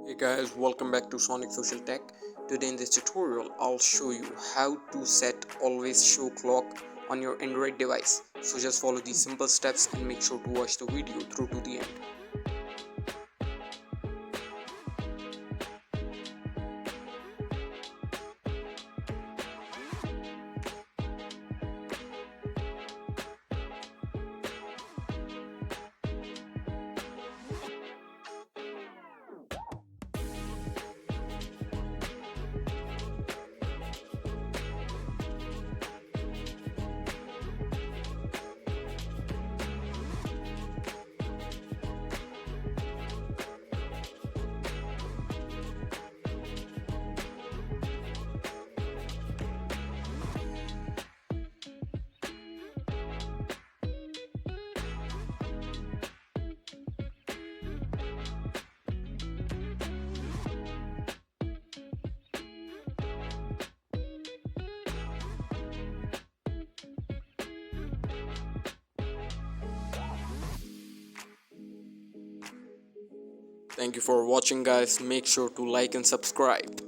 Hey guys, welcome back to Sonic Social Tech. Today in this tutorial, I'll show you how to set always show clock on your Android device. So just follow these simple steps and make sure to watch the video through to the end. Thank you for watching guys. Make sure to like and subscribe.